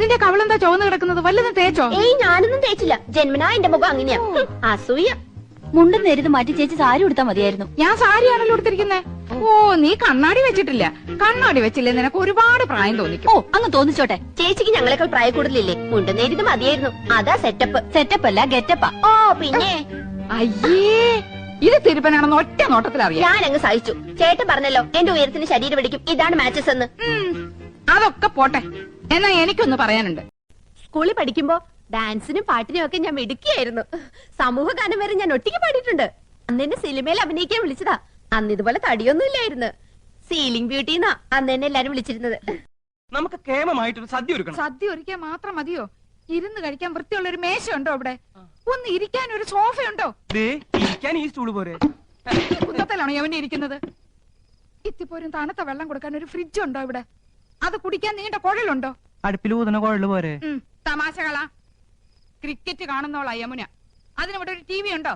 നിന്റെ കവളെന്താ ചുവന്ന് കിടക്കുന്നത്? വല്ലതും തേച്ചോ? ഏയ് ഞാനൊന്നും തേച്ചില്ല. ജന്മനാ എന്റെ മുഖം അങ്ങനെയാ. അസൂയ. മുണ്ടും നേരിത് മാറ്റി ചേച്ചി സാരി ഉടുത്താ മതിയായിരുന്നു. ഞാൻ സാരിയാണല്ലോ എടുത്തിരിക്കുന്നേ. ഓ, നീ കണ്ണാടി വെച്ചിട്ടില്ല. കണ്ണാടി വെച്ചില്ലേ നിനക്ക് ഒരുപാട് പ്രായം തോന്നിക്കും. ഓ, അങ്ങ് തോന്നിച്ചോട്ടെ. ചേച്ചിക്ക് ഞങ്ങളെക്കാൾ പ്രായ കൂടുതലില്ലേ? മുണ്ടും നേരിത് മതിയായിരുന്നു. അതാ സെറ്റപ്പ്. സെറ്റപ്പ് അല്ല ഗെറ്റപ്പാ. ഓ പിന്നെ അയ്യേ, ഇത് തിരുപ്പനാണെന്ന് ഒറ്റ നോട്ടത്തിൽ അറിയാം. ഞാൻ അങ്ങ് സഹിച്ചു. ചേട്ടൻ പറഞ്ഞല്ലോ എന്റെ ഉയരത്തിന് ശരീരം പിടിക്കും, ഇതാണ് മാച്ചസ് എന്ന്. അതൊക്കെ പോട്ടെ. എന്നാ എനിക്കൊന്ന് പറയാനുണ്ട്. സ്കൂളിൽ പഠിക്കുമ്പോ ഡാൻസിനും പാട്ടിനും ഒക്കെ ഞാൻ മിടുക്കിയായിരുന്നു. സമൂഹ ഗാനം വരെ ഞാൻ ഒറ്റയ്ക്ക് പാടിയിട്ടുണ്ട്. അന്ന് എന്നെ സിനിമയിൽ അഭിനയിക്കാൻ വിളിച്ചതാ. അന്ന് ഇതുപോലെ തടിയൊന്നും ഇല്ലായിരുന്നു. സീലിംഗ് ബ്യൂട്ടിന്നാ അന്ന് എന്നെ എല്ലാരും വിളിച്ചിരുന്നത്. നമുക്ക് കേമമായിട്ടൊരു സദ്യ ഒരുക്കണം. സദ്യ ഒരുക്കാൻ മാത്രം മതിയോ? ഇരുന്ന് കഴിക്കാൻ വൃത്തിയുള്ള ഒരു മേശ ഉണ്ടോ അവിടെ? ഒന്ന് ഇരിക്കാൻ ഒരു സോഫയുണ്ടോ? ഇരിക്കാൻ ഈ സ്റ്റൂള് പോരെ? കുന്നത്തിലാണോ യവനെ ഇരിക്കുന്നത്? ഇത്തിപ്പോരും തണുത്ത വെള്ളം കൊടുക്കാൻ ഒരു ഫ്രിഡ്ജ് ഉണ്ടോ ഇവിടെ? അത് കുടിക്കാൻ നീണ്ട കുഴലുണ്ടോ? അടുപ്പിൽ ഊതുന്ന കുഴല് പോരെ? തമാശകളാ. ക്രിക്കറ്റ് കാണുന്നോളാ യമുന. അതിനിവിടെ ഒരു TV ഉണ്ടോ?